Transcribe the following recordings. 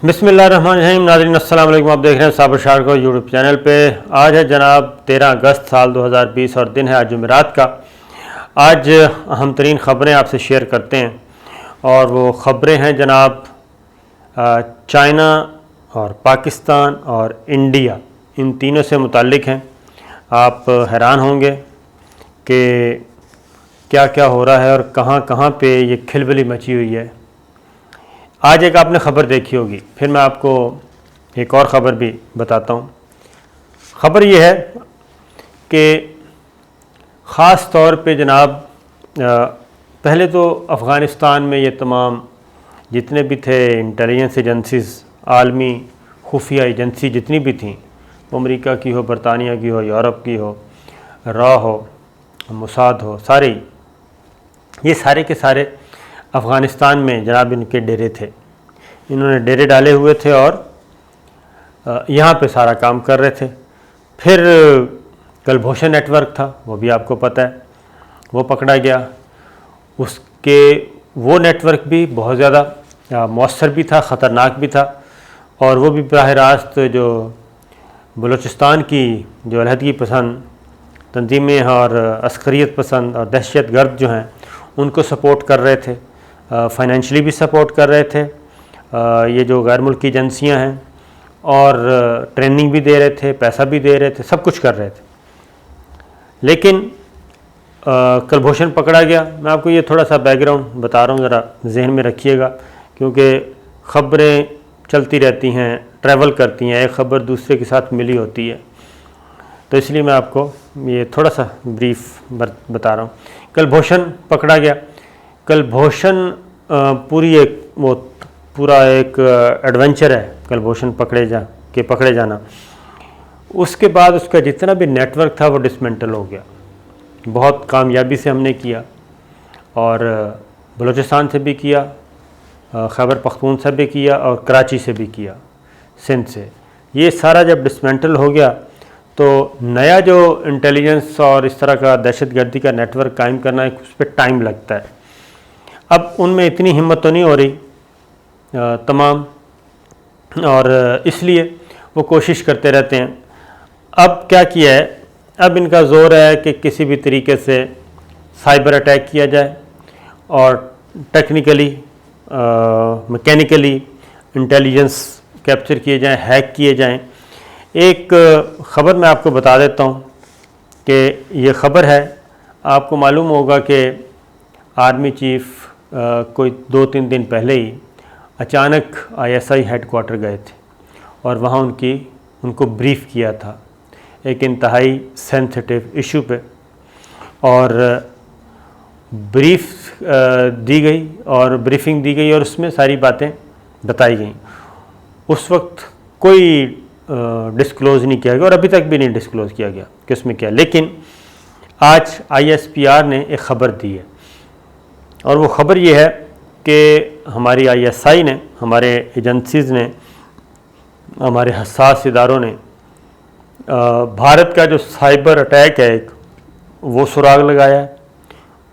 بسم اللہ الرحمن الرحیم۔ ناظرین السلام علیکم، آپ دیکھ رہے ہیں صابر شاہ کو یوٹیوب چینل پہ۔ آج ہے جناب 13 اگست سال 2020 اور دن ہے آج جمعرات کا۔ آج اہم ترین خبریں آپ سے شیئر کرتے ہیں، اور وہ خبریں ہیں جناب چائنا اور پاکستان اور انڈیا، ان تینوں سے متعلق ہیں۔ آپ حیران ہوں گے کہ کیا کیا ہو رہا ہے اور کہاں کہاں پہ یہ کھلبلی مچی ہوئی ہے۔ آج ایک آپ نے خبر دیکھی ہوگی، پھر میں آپ کو ایک اور خبر بھی بتاتا ہوں۔ خبر یہ ہے کہ خاص طور پہ جناب پہلے تو افغانستان میں یہ تمام جتنے بھی تھے انٹیلیجنس ایجنسیز، عالمی خفیہ ایجنسی جتنی بھی تھیں، امریکہ کی ہو، برطانیہ کی ہو، یورپ کی ہو، را ہو، موساد ہو، سارے یہ سارے کے سارے افغانستان میں جناب ان کے ڈیرے تھے۔ انہوں نے ڈیرے ڈالے ہوئے تھے اور یہاں پہ سارا کام کر رہے تھے۔ پھر کلبھوشن نیٹ ورک تھا، وہ بھی آپ کو پتہ ہے، وہ پکڑا گیا۔ اس کے وہ نیٹ ورک بھی بہت زیادہ مؤثر بھی تھا، خطرناک بھی تھا، اور وہ بھی براہ راست جو بلوچستان کی جو علیحدگی پسند تنظیمیں اور عسکریت پسند اور دہشت گرد جو ہیں ان کو سپورٹ کر رہے تھے، فائنینشلی بھی سپورٹ کر رہے تھے، یہ جو غیر ملکی ایجنسیاں ہیں، اور ٹریننگ بھی دے رہے تھے، پیسہ بھی دے رہے تھے، سب کچھ کر رہے تھے۔ لیکن کلبھوشن پکڑا گیا۔ میں آپ کو یہ تھوڑا سا بیک گراؤنڈ بتا رہا ہوں، ذرا ذہن میں رکھیے گا، کیونکہ خبریں چلتی رہتی ہیں، ٹریول کرتی ہیں، ایک خبر دوسرے کے ساتھ ملی ہوتی ہے، تو اس لیے میں آپ کو یہ تھوڑا سا بریف بتا رہا ہوں۔ کلبھوشن پکڑا گیا۔ کلبھوشن پورا ایک ایڈونچر ہے کلبھوشن پکڑے جانا۔ اس کے بعد اس کا جتنا بھی نیٹ ورک تھا وہ ڈسمنٹل ہو گیا، بہت کامیابی سے ہم نے کیا، اور بلوچستان سے بھی کیا، خیبر پختون سے بھی کیا، اور کراچی سے بھی کیا، سندھ سے۔ یہ سارا جب ڈسمنٹل ہو گیا تو نیا جو انٹیلیجنس اور اس طرح کا دہشت گردی کا نیٹ ورک قائم کرنا ہے، اس پہ ٹائم لگتا ہے۔ اب ان میں اتنی ہمت تو نہیں ہو رہی تمام، اور اس لیے وہ کوشش کرتے رہتے ہیں۔ اب کیا کیا ہے، اب ان کا زور ہے کہ کسی بھی طریقے سے سائبر اٹیک کیا جائے، اور ٹیکنیکلی میکینیکلی انٹیلیجنس کیپچر کیے جائیں، ہیک کیے جائیں۔ ایک خبر میں آپ کو بتا دیتا ہوں کہ یہ خبر ہے، آپ کو معلوم ہوگا کہ آرمی چیف کوئی 2-3 دن پہلے ہی اچانک ISI ہیڈ کوارٹر گئے تھے، اور وہاں ان کو بریف کیا تھا ایک انتہائی سینسٹیو ایشو پہ، اور بریفنگ دی گئی اور اس میں ساری باتیں بتائی گئیں۔ اس وقت کوئی ڈسکلوز نہیں کیا گیا، اور ابھی تک بھی نہیں ڈسکلوز کیا گیا کہ اس میں کیا، لیکن آج ISPR نے ایک خبر دی ہے، اور وہ خبر یہ ہے کہ ہماری ISI نے، ہمارے ایجنسیز نے، ہمارے حساس اداروں نے بھارت کا جو سائبر اٹیک ہے ایک، وہ سراغ لگایا ہے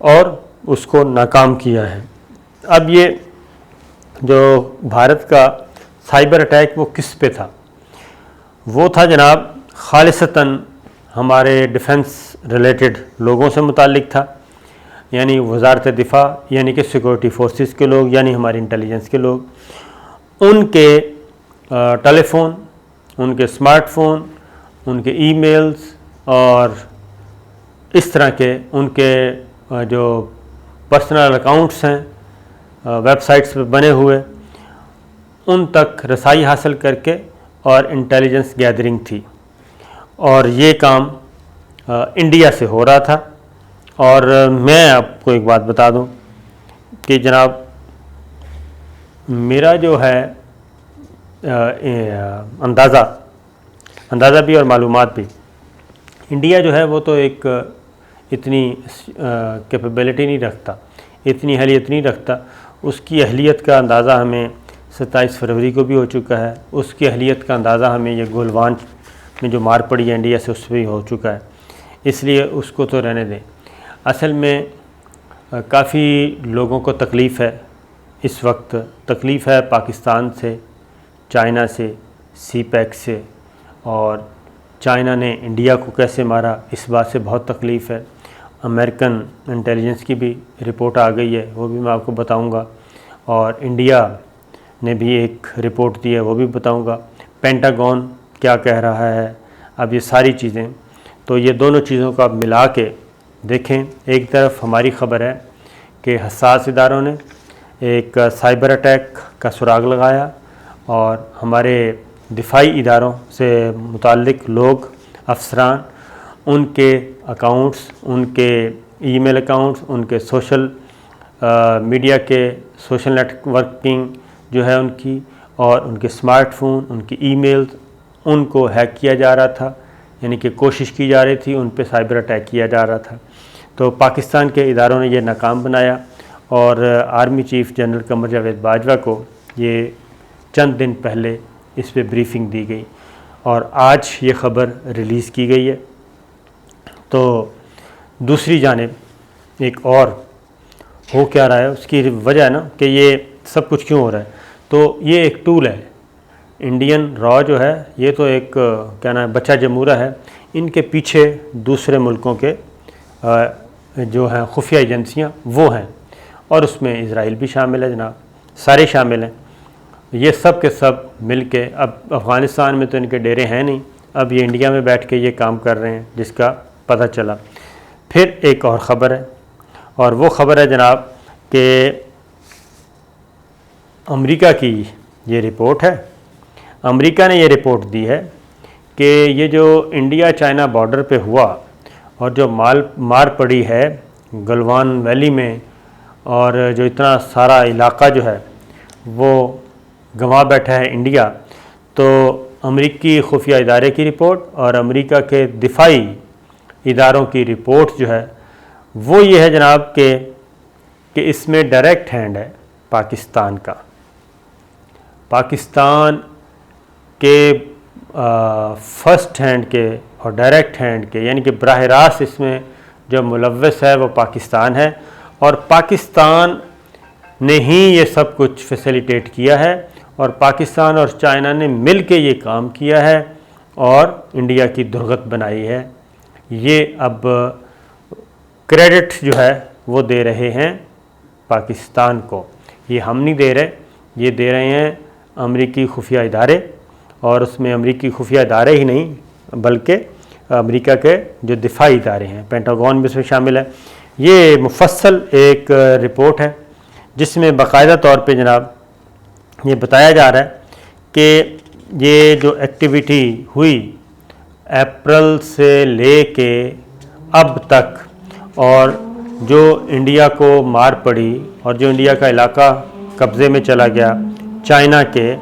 اور اس کو ناکام کیا ہے۔ اب یہ جو بھارت کا سائبر اٹیک وہ کس پہ تھا؟ وہ تھا جناب خالصتاً ہمارے ڈیفنس ریلیٹڈ لوگوں سے متعلق تھا، یعنی وزارت دفاع، یعنی کہ سیکورٹی فورسز کے لوگ، یعنی ہماری انٹیلیجنس کے لوگ، ان کے ٹیلی فون، ان کے اسمارٹ فون، ان کے ای میلز، اور اس طرح کے ان کے جو پرسنل اکاؤنٹس ہیں ویب سائٹس پہ بنے ہوئے، ان تک رسائی حاصل کر کے اور انٹیلیجنس گیدرنگ تھی، اور یہ کام انڈیا سے ہو رہا تھا۔ اور میں آپ کو ایک بات بتا دوں کہ جناب میرا جو ہے اندازہ بھی اور معلومات بھی، انڈیا جو ہے وہ تو ایک اتنی کیپیبلٹی نہیں رکھتا، اتنی اہلیت نہیں رکھتا۔ اس کی اہلیت کا اندازہ ہمیں 27 فروری کو بھی ہو چکا ہے، اس کی اہلیت کا اندازہ ہمیں یہ گلوان میں جو مار پڑی ہے انڈیا سے، اس پہ بھی ہو چکا ہے، اس لیے اس کو تو رہنے دیں۔ اصل میں کافی لوگوں کو تکلیف ہے، اس وقت تکلیف ہے پاکستان سے، چائنا سے، سی پیک سے، اور چائنا نے انڈیا کو کیسے مارا اس بات سے بہت تکلیف ہے۔ امریکن انٹیلیجنس کی بھی رپورٹ آ گئی ہے، وہ بھی میں آپ کو بتاؤں گا، اور انڈیا نے بھی ایک رپورٹ دی ہے، وہ بھی بتاؤں گا۔ پینٹاگون کیا کہہ رہا ہے، اب یہ ساری چیزیں، تو یہ دونوں چیزوں کو آپ ملا کے دیکھیں۔ ایک طرف ہماری خبر ہے کہ حساس اداروں نے ایک سائبر اٹیک کا سراغ لگایا، اور ہمارے دفاعی اداروں سے متعلق لوگ، افسران، ان کے اکاؤنٹس، ان کے ای میل اکاؤنٹس، ان کے سوشل میڈیا کے سوشل نیٹ ورکنگ جو ہے ان کی، اور ان کے اسمارٹ فون، ان کی ای میلز، ان کو ہیک کیا جا رہا تھا، یعنی کہ کوشش کی جا رہی تھی، ان پہ سائبر اٹیک کیا جا رہا تھا۔ تو پاکستان کے اداروں نے یہ ناکام بنایا، اور army chief general Qamar Javed Bajwa کو یہ چند دن پہلے اس پہ بریفنگ دی گئی، اور آج یہ خبر ریلیز کی گئی ہے۔ تو دوسری جانب ایک اور ہو کیا رہا ہے، اس کی وجہ ہے نا کہ یہ سب کچھ کیوں ہو رہا ہے، تو یہ ایک ٹول ہے۔ انڈین را جو ہے یہ تو ایک کیا نام ہے، بچہ جمہورہ ہے، ان کے پیچھے دوسرے ملکوں کے جو ہیں خفیہ ایجنسیاں وہ ہیں، اور اس میں اسرائیل بھی شامل ہے جناب، سارے شامل ہیں۔ یہ سب کے سب مل کے، اب افغانستان میں تو ان کے ڈیرے ہیں نہیں، اب یہ انڈیا میں بیٹھ کے یہ کام کر رہے ہیں، جس کا پتہ چلا۔ پھر ایک اور خبر ہے، اور وہ خبر ہے جناب کہ امریکہ کی یہ رپورٹ ہے۔ امریکہ نے یہ رپورٹ دی ہے کہ یہ جو انڈیا چائنا بارڈر پہ ہوا، اور جو مار پڑی ہے گلوان ویلی میں، اور جو اتنا سارا علاقہ جو ہے وہ گنوا بیٹھا ہے انڈیا، تو امریکی خفیہ ادارے کی رپورٹ اور امریکہ کے دفاعی اداروں کی رپورٹ جو ہے وہ یہ ہے جناب کہ اس میں ڈائریکٹ ہینڈ ہے پاکستان کا۔ پاکستان کے فرسٹ ہینڈ کے اور ڈائریکٹ ہینڈ کے، یعنی کہ براہ راست اس میں جو ملوث ہے وہ پاکستان ہے، اور پاکستان نے ہی یہ سب کچھ فیسیلیٹیٹ کیا ہے، اور پاکستان اور چائنا نے مل کے یہ کام کیا ہے اور انڈیا کی درگت بنائی ہے۔ یہ اب کریڈٹ جو ہے وہ دے رہے ہیں پاکستان کو، یہ ہم نہیں دے رہے، یہ دے رہے ہیں امریکی خفیہ ادارے، اور اس میں امریکی خفیہ ادارے ہی نہیں بلکہ امریکہ کے جو دفاعی ادارے ہیں، پینٹاگون بھی اس میں شامل ہے۔ یہ مفصل ایک رپورٹ ہے جس میں باقاعدہ طور پہ جناب یہ بتایا جا رہا ہے کہ یہ جو ایکٹیویٹی ہوئی اپریل سے لے کے اب تک، اور جو انڈیا کو مار پڑی، اور جو انڈیا کا علاقہ قبضے میں چلا گیا چائنا کے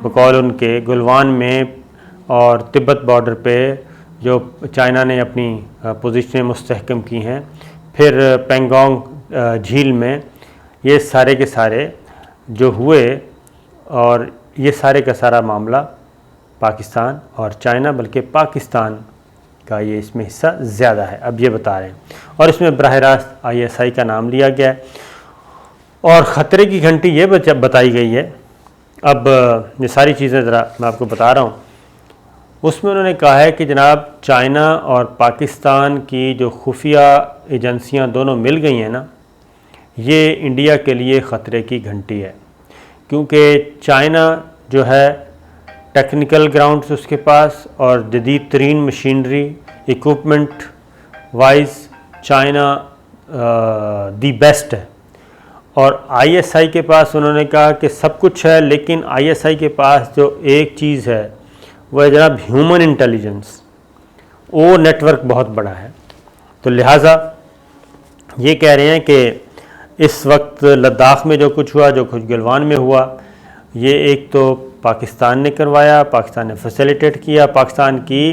بقول ان کے گلوان میں، اور تبت بارڈر پہ جو چائنا نے اپنی پوزیشنیں مستحکم کی ہیں، پھر پینگانگ جھیل میں، یہ سارے کے سارے جو ہوئے، اور یہ سارے کا سارا معاملہ پاکستان اور چائنا، بلکہ پاکستان کا یہ اس میں حصہ زیادہ ہے، اب یہ بتا رہے ہیں، اور اس میں براہ راست ISI کا نام لیا گیا ہے، اور خطرے کی گھنٹی یہ بتائی گئی ہے۔ اب یہ ساری چیزیں ذرا میں آپ کو بتا رہا ہوں، اس میں انہوں نے کہا ہے کہ جناب چائنا اور پاکستان کی جو خفیہ ایجنسیاں دونوں مل گئی ہیں نا، یہ انڈیا کے لیے خطرے کی گھنٹی ہے، کیونکہ چائنا جو ہے ٹیکنیکل گراؤنڈز اس کے پاس، اور جدید ترین machinery equipment wise China the best ہے، اور ISI کے پاس انہوں نے کہا کہ سب کچھ ہے، لیکن ISI کے پاس جو ایک چیز ہے وہ ہے جناب ہیومن انٹیلیجنس، وہ نیٹ ورک بہت بڑا ہے۔ تو لہٰذا یہ کہہ رہے ہیں کہ اس وقت لداخ میں جو کچھ ہوا، جو کچھ گلوان میں ہوا، یہ ایک تو پاکستان نے کروایا، پاکستان نے فیسیلیٹیٹ کیا، پاکستان کی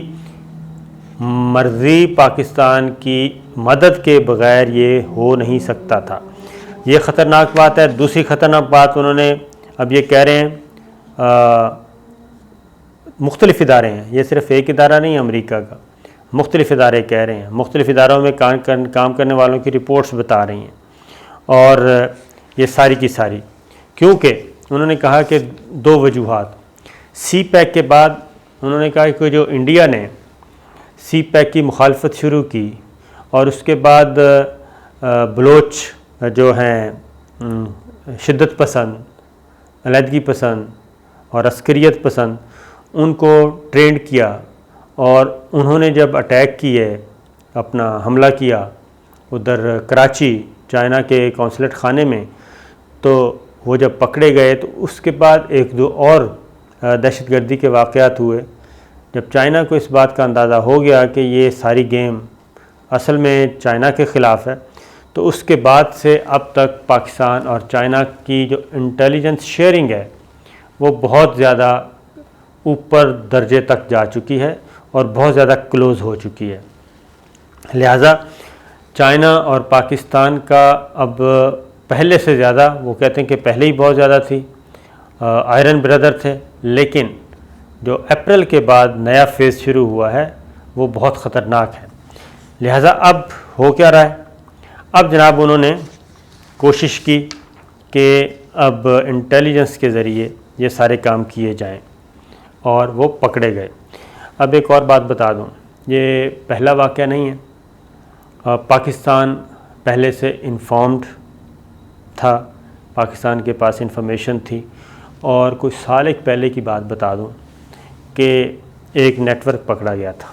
مرضی، پاکستان کی مدد کے بغیر یہ ہو نہیں سکتا تھا۔ یہ خطرناک بات ہے۔ دوسری خطرناک بات انہوں نے اب یہ کہہ رہے ہیں، مختلف ادارے ہیں، یہ صرف ایک ادارہ نہیں امریکہ کا، مختلف ادارے کہہ رہے ہیں، مختلف اداروں میں کام کرنے والوں کی رپورٹس بتا رہی ہیں، اور یہ ساری کی ساری، کیونکہ انہوں نے کہا کہ دو وجوہات، سی پیک کے بعد انہوں نے کہا کہ جو انڈیا نے سی پیک کی مخالفت شروع کی اور اس کے بعد بلوچ جو ہیں شدت پسند، علیحدگی پسند اور عسکریت پسند، ان کو ٹرینڈ کیا، اور انہوں نے جب اٹیک کیے، اپنا حملہ کیا ادھر کراچی چائنا کے قونصلیٹ خانے میں، تو وہ جب پکڑے گئے تو اس کے بعد ایک دو اور دہشت گردی کے واقعات ہوئے۔ جب چائنا کو اس بات کا اندازہ ہو گیا کہ یہ ساری گیم اصل میں چائنا کے خلاف ہے، تو اس کے بعد سے اب تک پاکستان اور چائنا کی جو انٹیلیجنس شیئرنگ ہے وہ بہت زیادہ اوپر درجے تک جا چکی ہے اور بہت زیادہ کلوز ہو چکی ہے۔ لہٰذا چائنا اور پاکستان کا اب پہلے سے زیادہ، وہ کہتے ہیں کہ پہلے ہی بہت زیادہ تھی، آئرن بردر تھے، لیکن جو اپریل کے بعد نیا فیز شروع ہوا ہے وہ بہت خطرناک ہے۔ لہٰذا اب ہو کیا رہا ہے؟ اب جناب انہوں نے کوشش کی کہ اب انٹیلیجنس کے ذریعے یہ سارے کام کیے جائیں، اور وہ پکڑے گئے۔ اب ایک اور بات بتا دوں، یہ پہلا واقعہ نہیں ہے، پاکستان پہلے سے انفارمڈ تھا، پاکستان کے پاس انفارمیشن تھی، اور کچھ سال ایک پہلے کی بات بتا دوں کہ ایک نیٹ ورک پکڑا گیا تھا،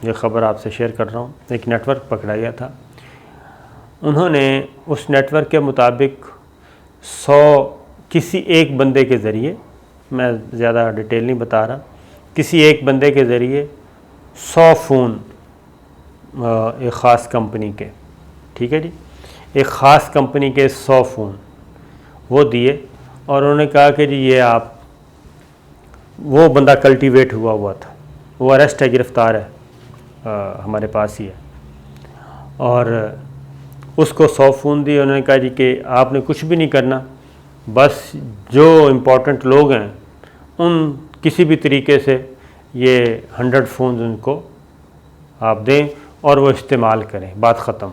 یہ خبر آپ سے شیئر کر رہا ہوں، ایک نیٹ ورک پکڑا گیا تھا۔ انہوں نے اس نیٹ ورک کے مطابق کسی ایک بندے کے ذریعے، میں زیادہ ڈیٹیل نہیں بتا رہا، کسی ایک بندے کے ذریعے 100 فون ایک خاص کمپنی کے، ٹھیک ہے جی، ایک خاص کمپنی کے 100 فون وہ دیے، اور انہوں نے کہا کہ جی یہ آپ، وہ بندہ کلٹیویٹ ہوا تھا، وہ اریسٹ ہے، گرفتار ہے، ہمارے پاس ہی ہے، اور اس کو 100 فون دیے۔ انہوں نے کہا جی کہ آپ نے کچھ بھی نہیں کرنا، بس جو امپورٹنٹ لوگ ہیں ان کسی بھی طریقے سے یہ 100 فونز ان کو آپ دیں اور وہ استعمال کریں، بات ختم۔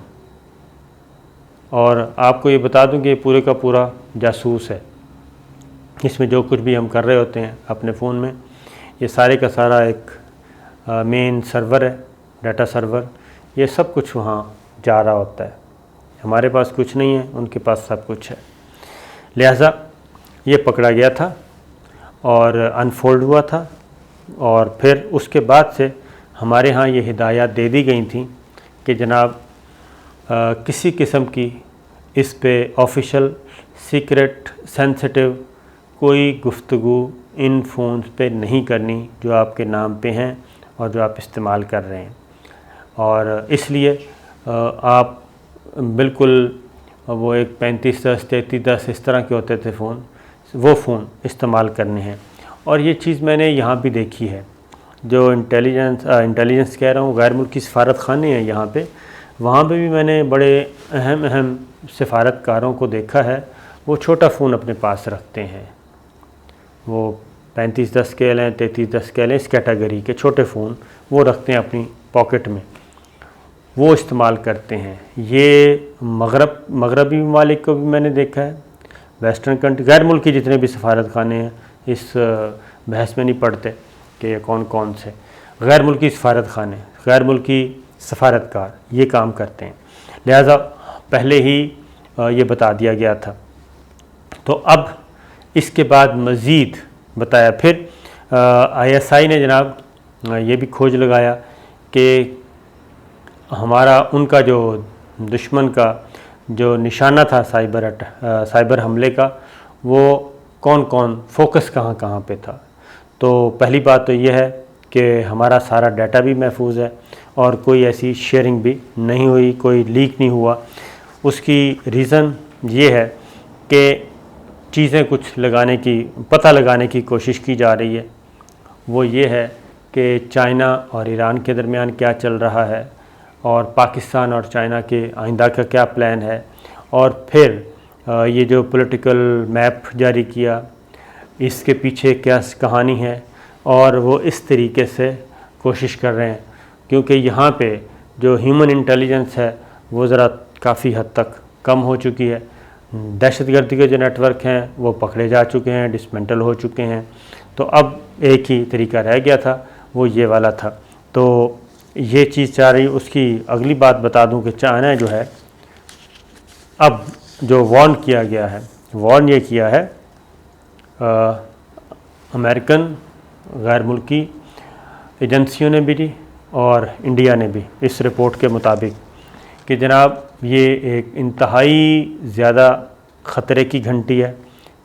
اور آپ کو یہ بتا دوں کہ یہ پورے کا پورا جاسوس ہے، اس میں جو کچھ بھی ہم کر رہے ہوتے ہیں اپنے فون میں، یہ سارے کا سارا ایک مین سرور ہے، ڈیٹا سرور، یہ سب کچھ وہاں جا رہا ہوتا ہے۔ ہمارے پاس کچھ نہیں ہے، ان کے پاس سب کچھ ہے۔ لہٰذا یہ پکڑا گیا تھا اور انفولڈ ہوا تھا، اور پھر اس کے بعد سے ہمارے ہاں یہ ہدایات دے دی گئی تھیں کہ جناب کسی قسم کی اس پہ آفیشیل، سیکرٹ، سینسٹیو کوئی گفتگو ان فونز پہ نہیں کرنی جو آپ کے نام پہ ہیں اور جو آپ استعمال کر رہے ہیں، اور اس لیے آپ بالکل وہ ایک 3510 3310 اس طرح کے ہوتے تھے فون، وہ فون استعمال کرنے ہیں۔ اور یہ چیز میں نے یہاں بھی دیکھی ہے، جو انٹیلیجنس کہہ رہا ہوں، غیر ملکی سفارت خانے ہیں یہاں پہ، وہاں پہ بھی میں نے بڑے اہم سفارتکاروں کو دیکھا ہے، وہ چھوٹا فون اپنے پاس رکھتے ہیں، وہ 3510 کہہ لیں، 3310 کہہ لیں، اس کیٹیگری کے چھوٹے فون وہ رکھتے ہیں اپنی پاکٹ میں، وہ استعمال کرتے ہیں۔ یہ مغربی ممالک کو بھی میں نے دیکھا ہے، ویسٹرن کنٹری، غیر ملکی جتنے بھی سفارت خانے ہیں، اس بحث میں نہیں پڑتے کہ کون کون سے، غیر ملکی سفارت خانے، غیر ملکی سفارتکار یہ کام کرتے ہیں، لہٰذا پہلے ہی یہ بتا دیا گیا تھا۔ تو اب اس کے بعد مزید بتایا، پھر ISI نے جناب یہ بھی کھوج لگایا کہ ہمارا، ان کا جو دشمن کا جو نشانہ تھا سائبر حملے کا، وہ کون کون، فوکس کہاں کہاں پہ تھا۔ تو پہلی بات تو یہ ہے کہ ہمارا سارا ڈیٹا بھی محفوظ ہے، اور کوئی ایسی شیئرنگ بھی نہیں ہوئی، کوئی لیک نہیں ہوا۔ اس کی ریزن یہ ہے کہ چیزیں کچھ پتہ لگانے کی کوشش کی جا رہی ہے، وہ یہ ہے کہ چائنا اور ایران کے درمیان کیا چل رہا ہے، اور پاکستان اور چائنا کے آئندہ کا کیا پلان ہے، اور پھر یہ جو پولیٹیکل میپ جاری کیا، اس کے پیچھے کیا کہانی ہے، اور وہ اس طریقے سے کوشش کر رہے ہیں، کیونکہ یہاں پہ جو ہیومن انٹیلیجنس ہے وہ ذرا کافی حد تک کم ہو چکی ہے، دہشت گردی کے جو نیٹ ورک ہیں وہ پکڑے جا چکے ہیں، ڈسمنٹل ہو چکے ہیں۔ تو اب ایک ہی طریقہ رہ گیا تھا، وہ یہ والا تھا۔ تو یہ چیز چاہ رہی، اس کی اگلی بات بتا دوں کہ چائنا جو ہے اب جو وارن کیا گیا ہے، وارن یہ کیا ہے امریکن غیر ملکی ایجنسیوں نے بھی اور انڈیا نے بھی اس رپورٹ کے مطابق کہ جناب یہ ایک انتہائی زیادہ خطرے کی گھنٹی ہے،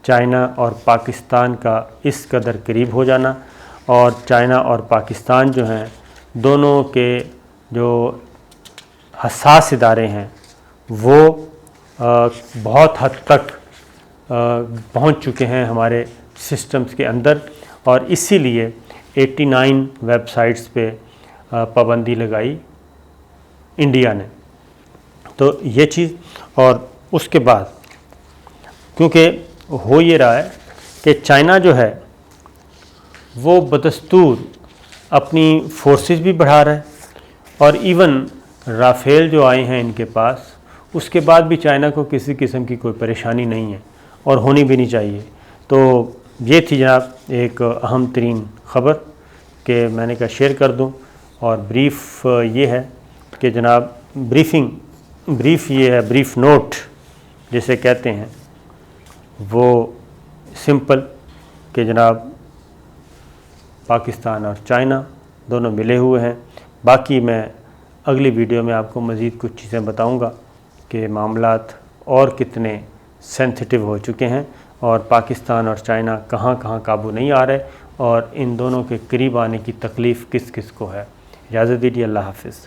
چائنا اور پاکستان کا اس قدر قریب ہو جانا، اور چائنا اور پاکستان جو ہیں دونوں کے جو حساس ادارے ہیں وہ بہت حد تک پہنچ چکے ہیں ہمارے سسٹمز کے اندر، اور اسی لیے 89 ویب سائٹس پہ پابندی لگائی انڈیا نے۔ تو یہ چیز، اور اس کے بعد کیونکہ ہو یہ رہا ہے کہ چائنا جو ہے وہ بدستور اپنی فورسز بھی بڑھا رہا ہے، اور ایون رافیل جو آئے ہیں ان کے پاس، اس کے بعد بھی چائنا کو کسی قسم کی کوئی پریشانی نہیں ہے اور ہونی بھی نہیں چاہیے۔ تو یہ تھی جناب ایک اہم ترین خبر کہ میں نے کہا شیئر کر دوں، اور بریف یہ ہے کہ جناب بریف یہ ہے، بریف نوٹ جسے کہتے ہیں، وہ سمپل کہ جناب پاکستان اور چائنا دونوں ملے ہوئے ہیں۔ باقی میں اگلی ویڈیو میں آپ کو مزید کچھ چیزیں بتاؤں گا کہ معاملات اور کتنے سینسٹیو ہو چکے ہیں، اور پاکستان اور چائنا کہاں کہاں قابو نہیں آ رہے، اور ان دونوں کے قریب آنے کی تکلیف کس کس کو ہے۔ اجازت دیجیے، اللہ حافظ۔